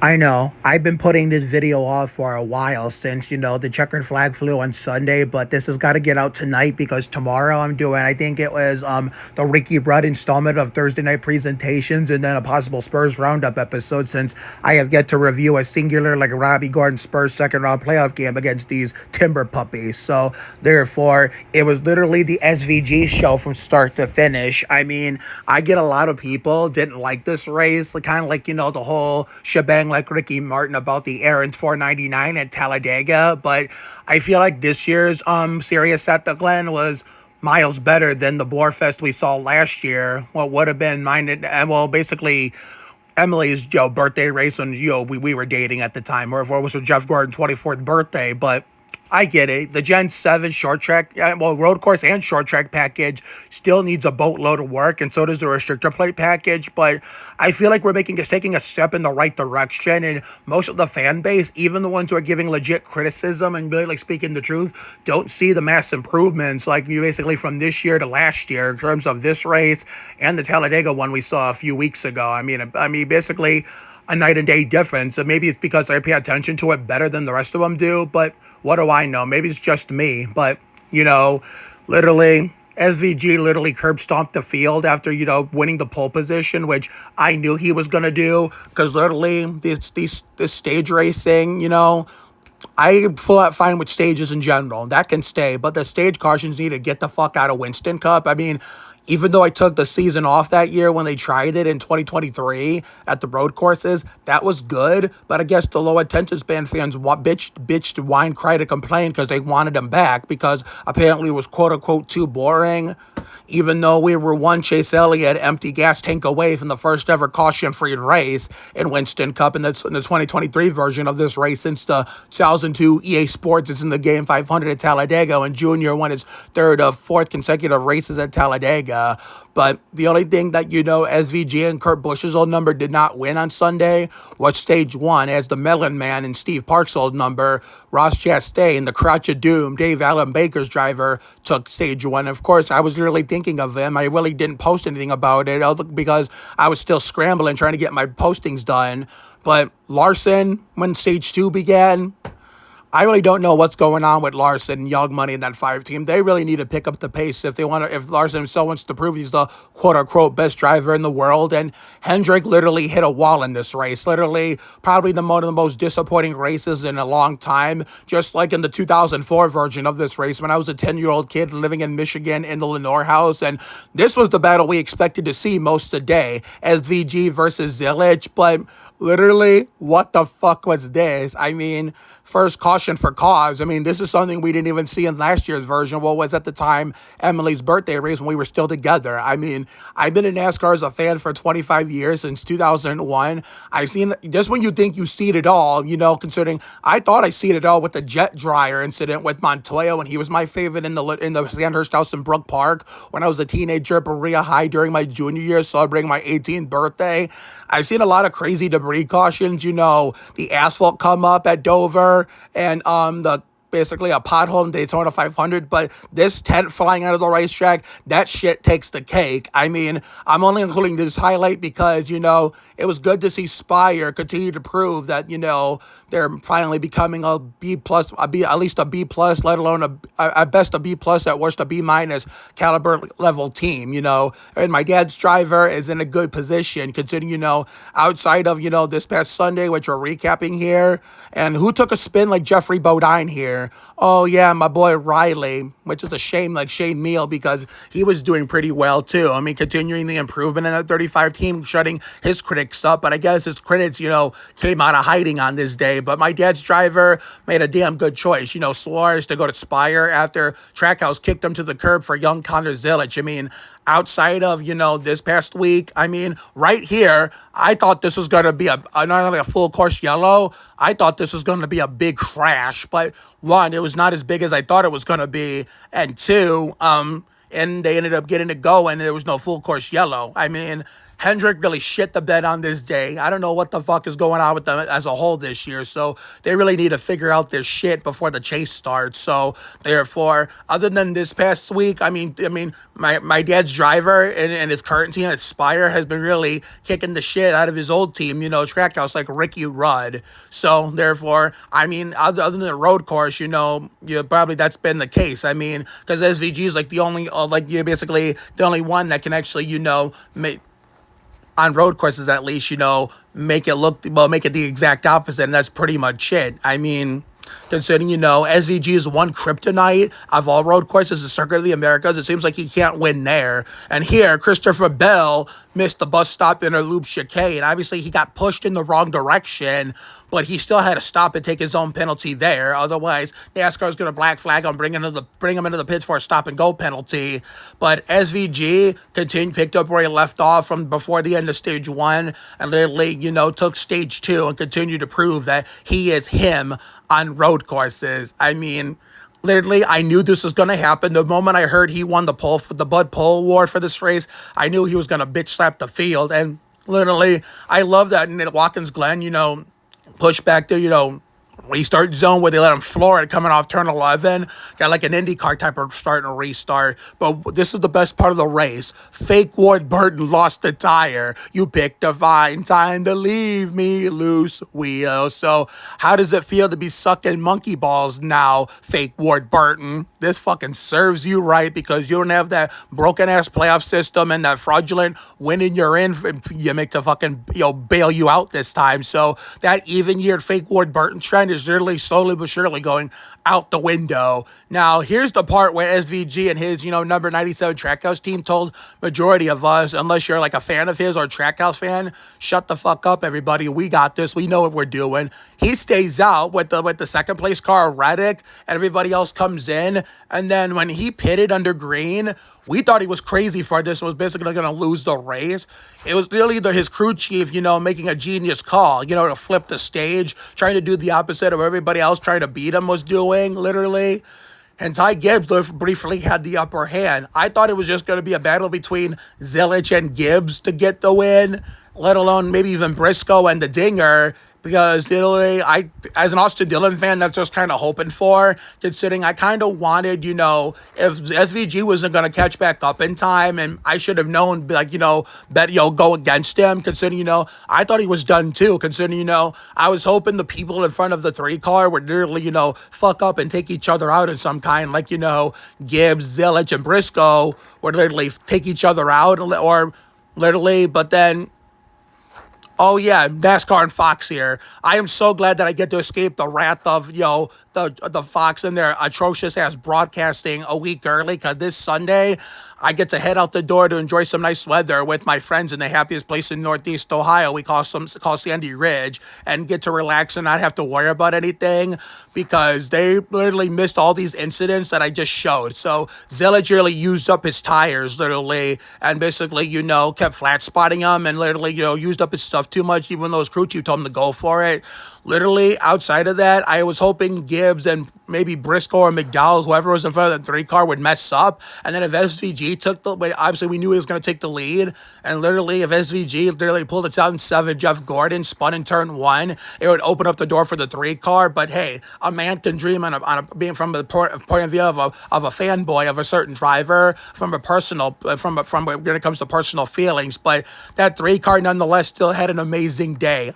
I know. I've been putting this video off for a while since, the checkered flag flew on Sunday, but this has got to get out tonight because tomorrow I'm doing, I think it was the Ricky Rudd installment of Thursday night presentations and then a possible Spurs roundup episode since I have yet to review a singular like Robbie Gordon Spurs second round playoff game against these Timber puppies. So therefore, it was literally the SVG show from start to finish. I mean, I get a lot of people didn't like this race, like, kind of like, the whole shebang like Ricky Martin about the Aaron's 499 at Talladega, but I feel like this year's Sirius at the Glen was miles better than the Boarfest we saw last year. What would have been mine and well, basically Emily's birthday race when we were dating at the time, or if it was for Jeff Gordon's 24th birthday, but I get it. The Gen 7 short track, road course and short track package still needs a boatload of work, and so does the restrictor plate package. But I feel like we're taking a step in the right direction, and most of the fan base, even the ones who are giving legit criticism and really like speaking the truth, don't see the mass improvements like you basically from this year to last year in terms of this race and the Talladega one we saw a few weeks ago. I mean, basically a night and day difference. And maybe it's because I pay attention to it better than the rest of them do, but what do I know? Maybe it's just me, but literally SVG literally curb stomped the field after winning the pole position, which I knew he was gonna do because literally this stage racing, I feel fine with stages in general. That can stay, but the stage cautions need to get the fuck out of Winston Cup. I mean, even though I took the season off that year when they tried it in 2023 at the road courses, that was good. But I guess the low attention span fans bitched, whine, cried, and complained because they wanted him back because apparently it was quote unquote too boring. Even though we were one Chase Elliott empty gas tank away from the first ever caution-free race in Winston Cup in the 2023 version of this race since the 2002 EA Sports is in the Game 500 at Talladega, and Junior won his third of fourth consecutive races at Talladega. But the only thing that SVG and Kurt Busch's old number did not win on Sunday was stage one, as the Melon Man and Steve Park's old number, Ross Chastain, the Crotch of Doom, Dave Allen Baker's driver, took stage one. Of course, I was really thinking of him. I really didn't post anything about it because I was still scrambling trying to get my postings done. But Larson, when stage two began, I really don't know what's going on with Larson and Young Money in that 5 team. They really need to pick up the pace if Larson himself wants to prove he's the quote unquote best driver in the world. And Hendrick literally hit a wall in this race. Literally, probably one of the most disappointing races in a long time. Just like in the 2004 version of this race when I was a 10-year-old kid living in Michigan in the Lenore house. And this was the battle we expected to see most of the day, SVG versus Zilich. But literally, what the fuck was this? I mean, first caution for cause. I mean, this is something we didn't even see in last year's version. What was at the time Emily's birthday race when we were still together. I mean, I've been in NASCAR as a fan for 25 years, since 2001. I've seen, just when you think you see it all, considering I thought I seen it all with the jet dryer incident with Montoya when he was my favorite in the Sandhurst house in Brook Park when I was a teenager at Berea High during my junior year celebrating my 18th birthday. I've seen a lot of crazy debris cautions, the asphalt come up at Dover and the basically a pothole in Daytona 500, but this tent flying out of the racetrack, that shit takes the cake. I mean, I'm only including this highlight because, it was good to see Spire continue to prove that, they're finally becoming a B plus, at least a B plus, let alone at best a B plus, at worst a B minus caliber level team, and my dad's driver is in a good position considering, outside of, this past Sunday, which we're recapping here, and who took a spin like Jeffrey Bodine here? Oh, yeah, my boy Riley, which is a shame like Shane Meal because he was doing pretty well, too. I mean, continuing the improvement in that 35 team, shutting his critics up. But I guess his critics, came out of hiding on this day. But my dad's driver made a damn good choice. Suarez to go to Spire after Trackhouse kicked him to the curb for young Connor Zilich. I mean, outside of, this past week, I mean, right here, I thought this was going to be not only a full course yellow, I thought this was going to be a big crash. But one, it was not as big as I thought it was going to be. And two, and they ended up getting it going. There was no full course yellow. I mean, Hendrick really shit the bed on this day. I don't know what the fuck is going on with them as a whole this year. So they really need to figure out their shit before the chase starts. So therefore, other than this past week, my dad's driver and his current team at Spire has been really kicking the shit out of his old team, Trackhouse, like Ricky Rudd. So therefore, other than the road course, probably that's been the case. Because SVG is like the only, you're basically the only one that can actually, make on road courses at least, make it the exact opposite, and that's pretty much it. Considering, SVG is one kryptonite of all road courses, the Circuit of the Americas, it seems like he can't win there. And here, Christopher Bell missed the bus stop interloop chicane. Obviously, he got pushed in the wrong direction, but he still had to stop and take his own penalty there. Otherwise, NASCAR is going to black flag him, bring him into the pits for a stop and go penalty. But SVG picked up where he left off from before the end of stage one, and literally, took stage two and continued to prove that he is him on road courses. Literally, I knew this was going to happen. The moment I heard he won the Bud Pole Award for this race, I knew he was going to bitch slap the field. And literally, I love that in Watkins Glen, push back there, restart zone where they let him floor it coming off turn 11. Got like an IndyCar type of start and restart. But this is the best part of the race. Fake Ward Burton lost the tire. You picked a fine time to leave me loose, wheel. So how does it feel to be sucking monkey balls now, Fake Ward Burton? This fucking serves you right, because you don't have that broken ass playoff system and that fraudulent winning you're in gimmick to fucking bail you out this time. So that even year Fake Ward Burton trend is literally slowly but surely going out the window. Now, here's the part where SVG and his, number 97 Trackhouse team told majority of us, unless you're like a fan of his or a Trackhouse fan, shut the fuck up, everybody. We got this. We know what we're doing. He stays out with the second place car, Reddick, and everybody else comes in. And then when he pitted under green, we thought he was crazy for this, was basically going to lose the race. It was really his crew chief, making a genius call, to flip the stage, trying to do the opposite of everybody else trying to beat him was doing, literally. And Ty Gibbs briefly had the upper hand. I thought it was just going to be a battle between Zilich and Gibbs to get the win, let alone maybe even Briscoe and the Dinger. Because literally, as an Austin Dillon fan, that's just kind of hoping for, considering I kind of wanted, if SVG wasn't going to catch back up in time, and I should have known, go against him, considering, I thought he was done too, considering, I was hoping the people in front of the 3-car would literally, fuck up and take each other out in some kind, like, Gibbs, Zilich, and Briscoe would literally take each other out, or literally, but then, oh yeah, NASCAR and Fox here. I am so glad that I get to escape the wrath of, the Fox and their atrocious ass broadcasting a week early, because this Sunday I get to head out the door to enjoy some nice weather with my friends in the happiest place in Northeast Ohio we call Sandy Ridge, and get to relax and not have to worry about anything, because they literally missed all these incidents that I just showed. So Zilich really used up his tires, literally, and basically, kept flat spotting them, and literally, used up his stuff too much, even though his crew chief told him to go for it. Literally, outside of that, I was hoping Gibbs and maybe Briscoe or McDowell, whoever was in front of the 3-car, would mess up. And then if SVG took obviously we knew he was going to take the lead. And literally, if SVG literally pulled it out in 7, Jeff Gordon spun in turn 1, it would open up the door for the 3-car. But hey, a man can dream being from the point of view of a fanboy of a certain driver, from when it comes to personal feelings. But that 3-car nonetheless still had an amazing day.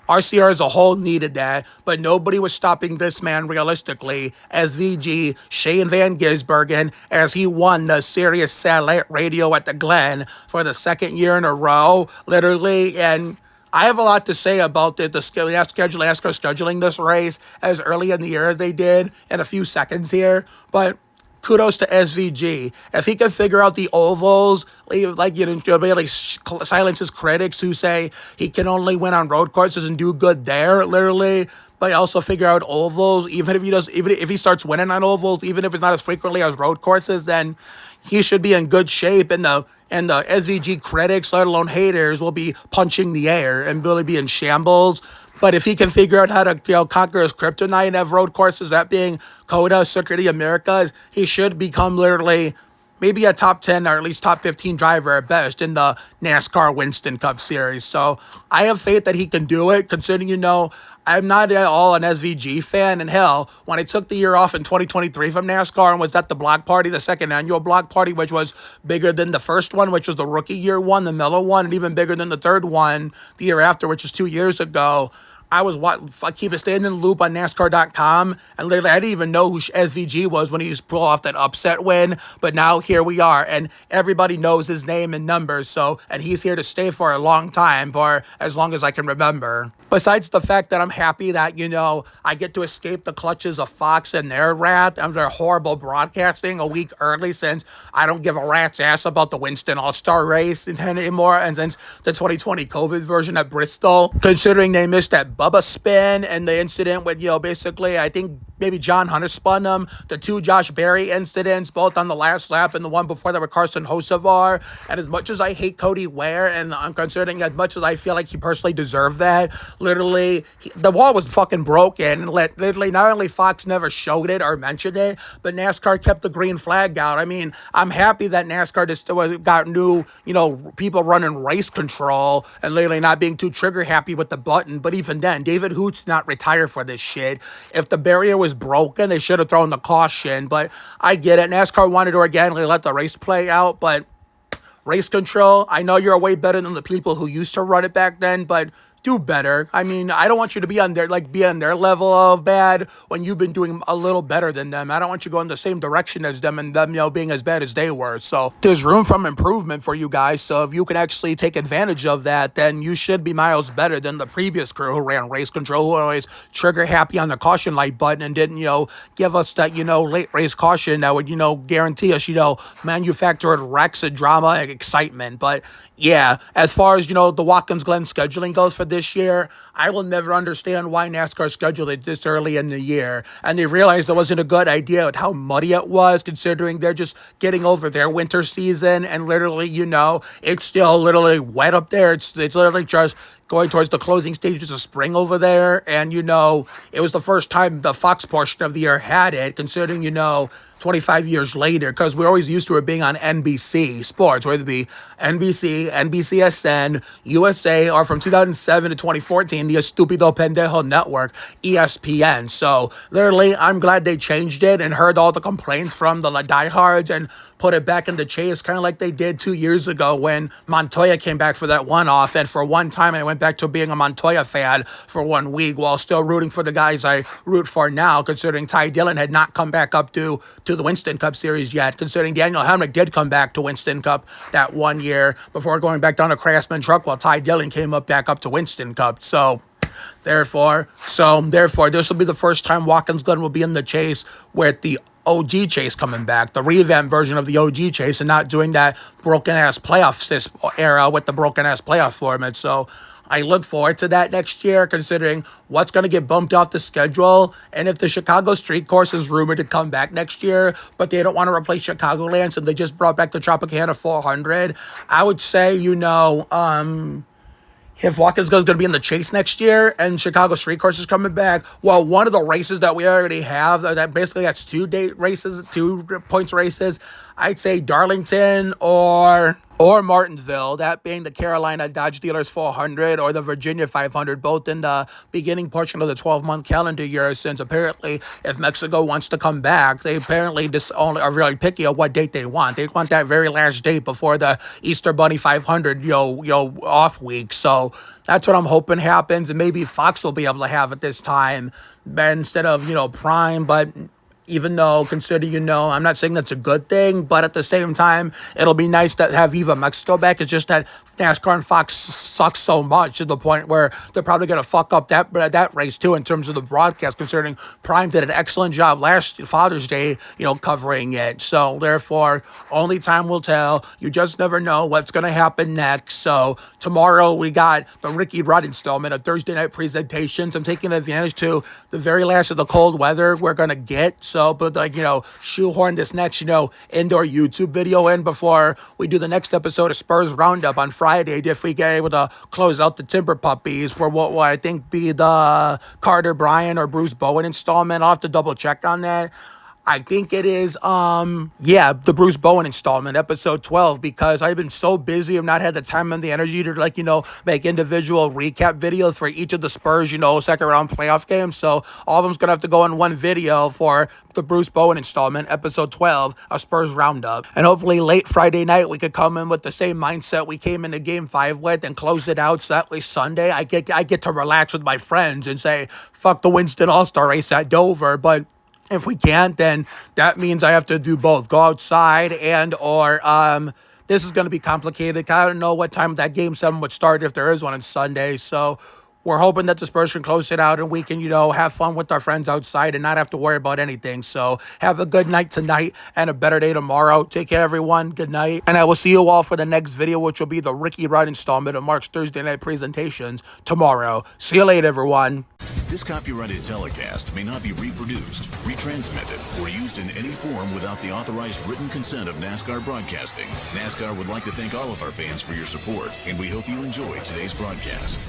RCR as a whole needed that, but nobody was stopping this man realistically, SVG, Shane Van Gisbergen, as he won the Sirius satellite radio at the Glen for the second year in a row, literally. And I have a lot to say about the scheduling this race as early in the year as they did in a few seconds here, but kudos to SVG. If he can figure out the ovals, really silence his critics who say he can only win on road courses and do good there, literally, but also figure out ovals, even if he starts winning on ovals, even if it's not as frequently as road courses, then he should be in good shape, and the SVG critics, let alone haters, will be punching the air and really be in shambles. But if he can figure out how to conquer his kryptonite and have road courses, that being COTA, Circuit of the Americas, he should become literally maybe a top 10 or at least top 15 driver at best in the NASCAR Winston Cup Series. So I have faith that he can do it, considering, I'm not at all an SVG fan. And hell, when I took the year off in 2023 from NASCAR and was at the block party, the second annual block party, which was bigger than the first one, which was the rookie year one, the Miller one, and even bigger than the third one the year after, which was 2 years ago. I keep it staying in the loop on NASCAR.com, and literally I didn't even know who SVG was when he pulled off that upset win, but now here we are, and everybody knows his name and numbers, and he's here to stay for a long time, for as long as I can remember. Besides the fact that I'm happy that, I get to escape the clutches of Fox and their wrath and their horrible broadcasting a week early, since I don't give a rat's ass about the Winston All-Star race anymore, and since the 2020 COVID version at Bristol, considering they missed that Bubba spin and the incident with, basically, I think maybe John Hunter spun them, the two Josh Berry incidents, both on the last lap and the one before that with Carson Hocevar. And as much as I hate Cody Ware, and I'm considering as much as I feel like he personally deserved that, literally, the wall was fucking broken. And literally, not only Fox never showed it or mentioned it, but NASCAR kept the green flag out. I mean, I'm happy that NASCAR just got new, people running race control and literally not being too trigger happy with the button. But even then, David Hoot's not retired for this shit. If the barrier was broken, they should have thrown the caution. But I get it. NASCAR wanted to organically let the race play out, but race control, I know you're way better than the people who used to run it back then, but do better. I mean, I don't want you to be on their level of bad when you've been doing a little better than them. I don't want you going the same direction as them and them, being as bad as they were. So there's room for improvement for you guys. So if you can actually take advantage of that, then you should be miles better than the previous crew who ran race control, who always trigger happy on the caution light button and didn't, give us that, late race caution that would, guarantee us, manufactured wrecks and drama and excitement. But yeah, as far as, the Watkins-Glen scheduling goes for this year, I will never understand why NASCAR scheduled it this early in the year. And they realized it wasn't a good idea with how muddy it was, considering they're just getting over their winter season. And literally, it's still literally wet up there. It's literally just going towards the closing stages of spring over there. And, it was the first time the Fox portion of the year had it, considering, 25 years later, because we're always used to it being on NBC Sports, whether it be NBC, NBCSN, USA, or from 2007 to 2014, the Estupido Pendejo Network, ESPN. So literally, I'm glad they changed it and heard all the complaints from the diehards and put it back in the chase, kind of like they did 2 years ago when Montoya came back for that one-off. And for one time, I went back to being a Montoya fan for 1 week while still rooting for the guys I root for now, considering Ty Dillon had not come back up to the Winston Cup Series yet, considering Daniel Hemrick did come back to Winston Cup that 1 year before going back down to Craftsman Truck while Ty Dillon came back up to Winston Cup. So therefore, this will be the first time Watkins-Glen will be in the chase with the OG chase coming back, the revamped version of the OG chase, and not doing that broken-ass playoff era with the broken-ass playoff format. So I look forward to that next year, considering what's going to get bumped off the schedule. And if the Chicago Street Course is rumored to come back next year, but they don't want to replace Chicagoland, so they just brought back the Tropicana 400, I would say, if Watkins is going to be in the chase next year and Chicago Street Course is coming back, well, one of the races that we already have, that's 2 points races, I'd say Darlington or Martinsville, that being the Carolina Dodge Dealers 400 or the Virginia 500, both in the beginning portion of the 12-month calendar year, since apparently if Mexico wants to come back, they apparently just only are really picky on what date they want. They want that very last date before the Easter Bunny 500, off week. So that's what I'm hoping happens, and maybe Fox will be able to have it this time instead of, Prime, but even though, considering, I'm not saying that's a good thing, but at the same time, it'll be nice to have Viva Mexico back. It's just that NASCAR and Fox sucks so much to the point where they're probably going to fuck up that race too in terms of the broadcast, considering Prime did an excellent job last Father's Day, covering it. So therefore, only time will tell. You just never know what's going to happen next. So tomorrow we got the Ricky Rudd installment of Thursday night presentations. I'm taking advantage to the very last of the cold weather we're going to get. So, but shoehorn this next, indoor YouTube video in before we do the next episode of Spurs Roundup on Friday, if we get able to close out the Timber Puppies for what I think be the Carter Bryant or Bruce Bowen installment. I'll have to double check on that. I think it is, yeah, the Bruce Bowen installment, episode 12, because I've been so busy. I've not had the time and the energy to, like, make individual recap videos for each of the Spurs, second round playoff games. So all of them's going to have to go in one video for the Bruce Bowen installment, episode 12, a Spurs roundup. And hopefully late Friday night, we could come in with the same mindset we came into game 5 with and close it out. So that way Sunday, I get to relax with my friends and say, fuck the Winston All-Star race at Dover. But if we can't, then that means I have to do both, go outside or this is going to be complicated. I don't know what time that game 7 would start if there is one on Sunday. So we're hoping that the Spurs can close it out and we can, have fun with our friends outside and not have to worry about anything. So have a good night tonight and a better day tomorrow. Take care, everyone. Good night. And I will see you all for the next video, which will be the Ricky Rudd installment of Mark's Thursday night presentations tomorrow. See you later, everyone. This copyrighted telecast may not be reproduced, retransmitted, or used in any form without the authorized written consent of NASCAR Broadcasting. NASCAR would like to thank all of our fans for your support, and we hope you enjoyed today's broadcast.